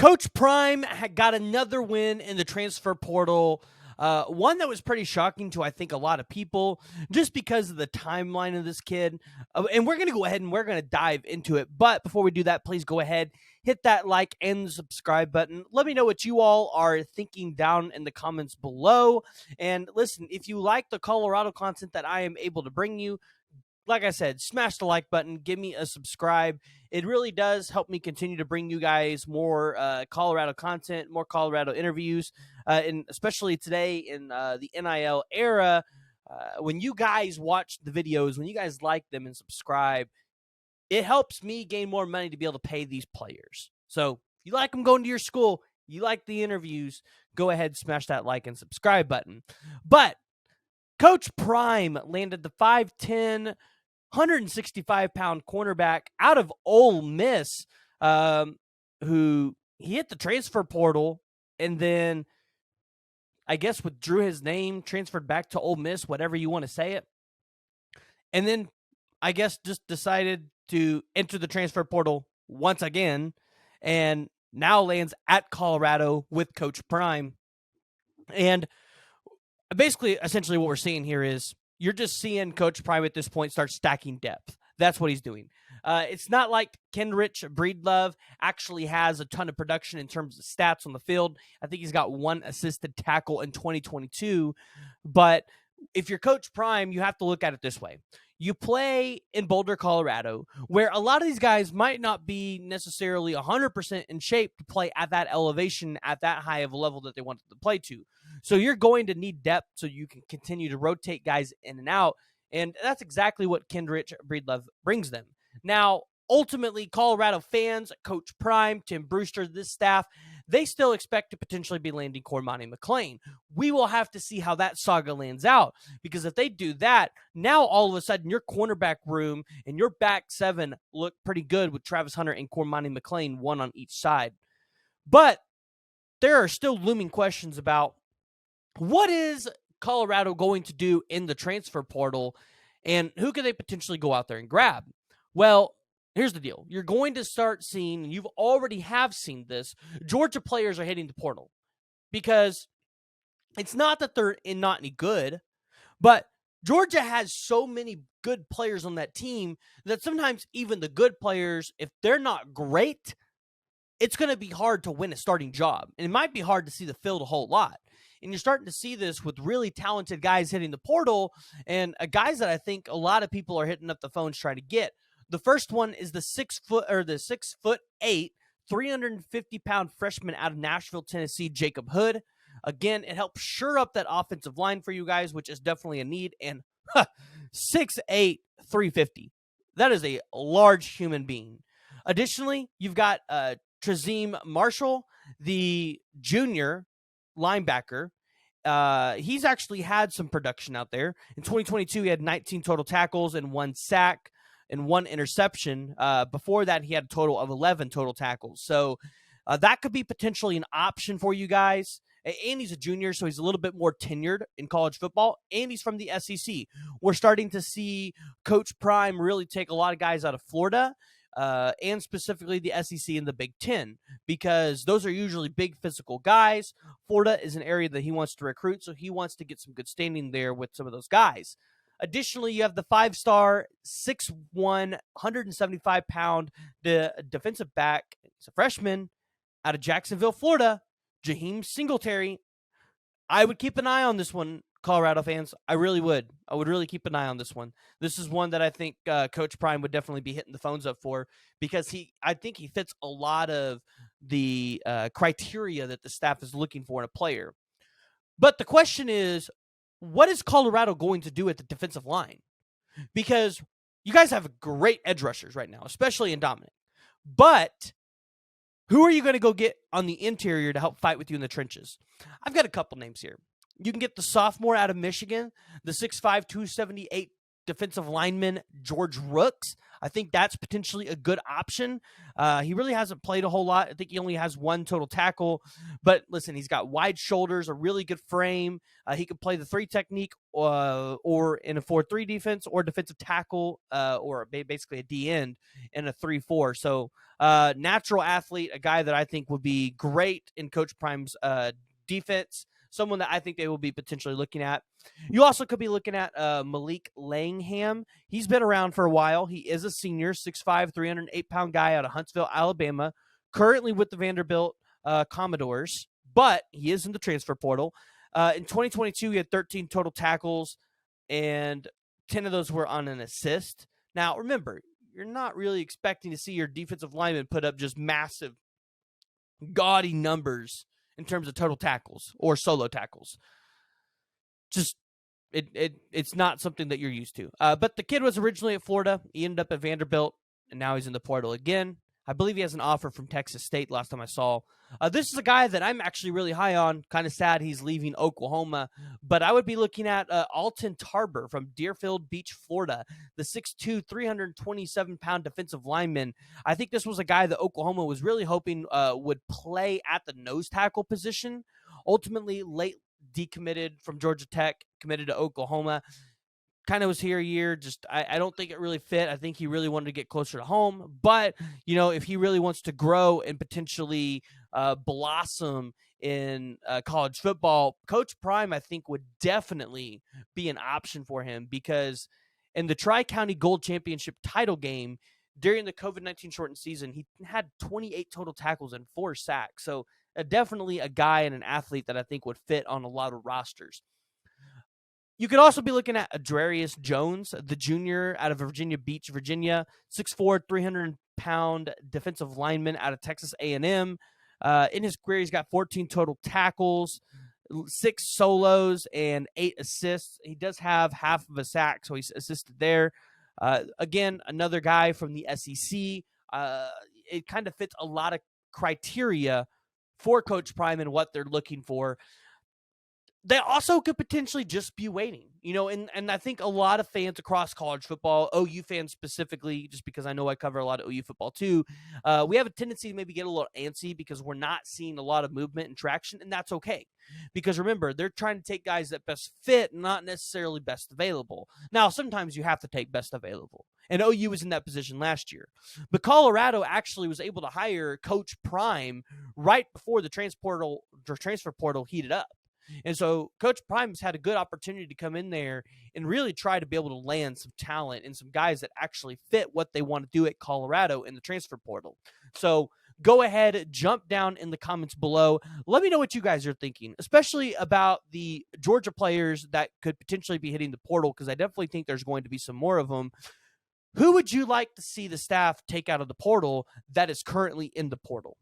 Coach Prime got another win in the transfer portal. One that was pretty shocking to, I think, a lot of people, just because of the timeline of this kid. And we're going to go ahead and we're going to dive into it. But before we do that, please go ahead, hit that like and the subscribe button. Let me know what you all are thinking down in the comments below. And listen, if you like the Colorado content that I am able to bring you, like I said, smash the like button, give me a subscribe. It really does help me continue to bring you guys more Colorado content, more Colorado interviews, and especially today in the NIL era. When you guys watch the videos, when you guys like them and subscribe, it helps me gain more money to be able to pay these players. So if you like them going to your school, you like the interviews, go ahead, smash that like and subscribe button. But Coach Prime landed the 5'10", 165-pound cornerback out of Ole Miss, who he hit the transfer portal and then I guess withdrew his name, transferred back to Ole Miss, whatever you want to say it. And then I guess just decided to enter the transfer portal once again and now lands at Colorado with Coach Prime. And basically, essentially what we're seeing here is you're just seeing Coach Prime at this point start stacking depth. That's what he's doing. It's not like Kyndrich Breedlove actually has a ton of production in terms of stats on the field. I think he's got 1 assisted tackle in 2022. But if you're Coach Prime, you have to look at it this way. You play in Boulder, Colorado, where a lot of these guys might not be necessarily 100% in shape to play at that elevation, at that high of a level that they want to play to. So you're going to need depth so you can continue to rotate guys in and out. And that's exactly what Kyndrich Breedlove brings them. Now, ultimately, Colorado fans, Coach Prime, Tim Brewster, this staff, they still expect to potentially be landing Cormani McClain. We will have to see how that saga lands out, because if they do that, now all of a sudden your cornerback room and your back seven look pretty good with Travis Hunter and Cormani McClain, one on each side. But there are still looming questions about what is Colorado going to do in the transfer portal and who could they potentially go out there and grab? Well, here's the deal. You're going to start seeing, and you've already have seen this, Georgia players are hitting the portal, because it's not that they're not any good, but Georgia has so many good players on that team that sometimes even the good players, if they're not great, it's going to be hard to win a starting job. And it might be hard to see the field a whole lot. And you're starting to see this with really talented guys hitting the portal, and guys that I think a lot of people are hitting up the phones trying to get. The first one is the 6'8", 350-pound freshman out of Nashville, Tennessee, Jacob Hood. Again, it helps shore up that offensive line for you guys, which is definitely a need. And 6'8", 350. That is a large human being. Additionally, you've got Trazim Marshall, the junior linebacker. He's actually had some production out there. In 2022, he had 19 total tackles and 1 sack and 1 interception. Before that, he had a total of 11 total tackles. So that could be potentially an option for you guys. And he's a junior, so he's a little bit more tenured in college football. And he's from the SEC. We're starting to see Coach Prime really take a lot of guys out of Florida, and specifically the SEC and the Big Ten, because those are usually big physical guys. Florida is an area that he wants to recruit, so he wants to get some good standing there with some of those guys. Additionally, you have the 5-star, 6'1", 175-pound defensive back. He's a freshman out of Jacksonville, Florida, Jaheim Singletary. I would keep an eye on this one, Colorado fans. I really would. I would really keep an eye on this one. This is one that I think Coach Prime would definitely be hitting the phones up for, because I think he fits a lot of the criteria that the staff is looking for in a player. But the question is, what is Colorado going to do at the defensive line? Because you guys have great edge rushers right now, especially in Dominic. But who are you going to go get on the interior to help fight with you in the trenches? I've got a couple names here. You can get the sophomore out of Michigan, the 6'5", 278 defensive lineman George Rooks. I think that's potentially a good option. He really hasn't played a whole lot. I think he only has 1 total tackle. But listen, he's got wide shoulders, a really good frame. He could play the 3 technique or in a 4-3 defense or defensive tackle or basically a D-end in a 3-4. So natural athlete, a guy that I think would be great in Coach Prime's defense. Someone that I think they will be potentially looking at. You also could be looking at Malik Langham. He's been around for a while. He is a senior, 6'5", 308-pound guy out of Huntsville, Alabama, currently with the Vanderbilt Commodores, but he is in the transfer portal. In 2022, he had 13 total tackles, and 10 of those were on an assist. Now, remember, you're not really expecting to see your defensive lineman put up just massive, gaudy numbers in terms of total tackles or solo tackles. Just it's not something that you're used to. But the kid was originally at Florida. He ended up at Vanderbilt, and now he's in the portal again. I believe he has an offer from Texas State last time I saw. This is a guy that I'm actually really high on. Kind of sad he's leaving Oklahoma. But I would be looking at Alton Tarber from Deerfield Beach, Florida, the 6'2", 327-pound defensive lineman. I think this was a guy that Oklahoma was really hoping would play at the nose tackle position. Ultimately, late decommitted from Georgia Tech, committed to Oklahoma. Kind of was here a year. Just I don't think it really fit. I think he really wanted to get closer to home. But, you know, if he really wants to grow and potentially blossom in college football, Coach Prime, I think, would definitely be an option for him, because in the Tri-County Gold Championship title game during the COVID-19 shortened season, he had 28 total tackles and 4 sacks. So definitely a guy and an athlete that I think would fit on a lot of rosters. You could also be looking at Adrarius Jones, the junior out of Virginia Beach, Virginia, 6'4", 300-pound defensive lineman out of Texas A&M. In his career, he's got 14 total tackles, 6 solos, and 8 assists. He does have half of a sack, so he's assisted there. Again, another guy from the SEC. It kind of fits a lot of criteria for Coach Prime and what they're looking for. They also could potentially just be waiting, you know, and I think a lot of fans across college football, OU fans specifically, just because I know I cover a lot of OU football too, we have a tendency to maybe get a little antsy because we're not seeing a lot of movement and traction, and that's okay. Because remember, they're trying to take guys that best fit, not necessarily best available. Now, sometimes you have to take best available, and OU was in that position last year. But Colorado actually was able to hire Coach Prime right before the transfer portal heated up. And so Coach Prime's had a good opportunity to come in there and really try to be able to land some talent and some guys that actually fit what they want to do at Colorado in the transfer portal. So go ahead, jump down in the comments below. Let me know what you guys are thinking, especially about the Georgia players that could potentially be hitting the portal, because I definitely think there's going to be some more of them. Who would you like to see the staff take out of the portal that is currently in the portal?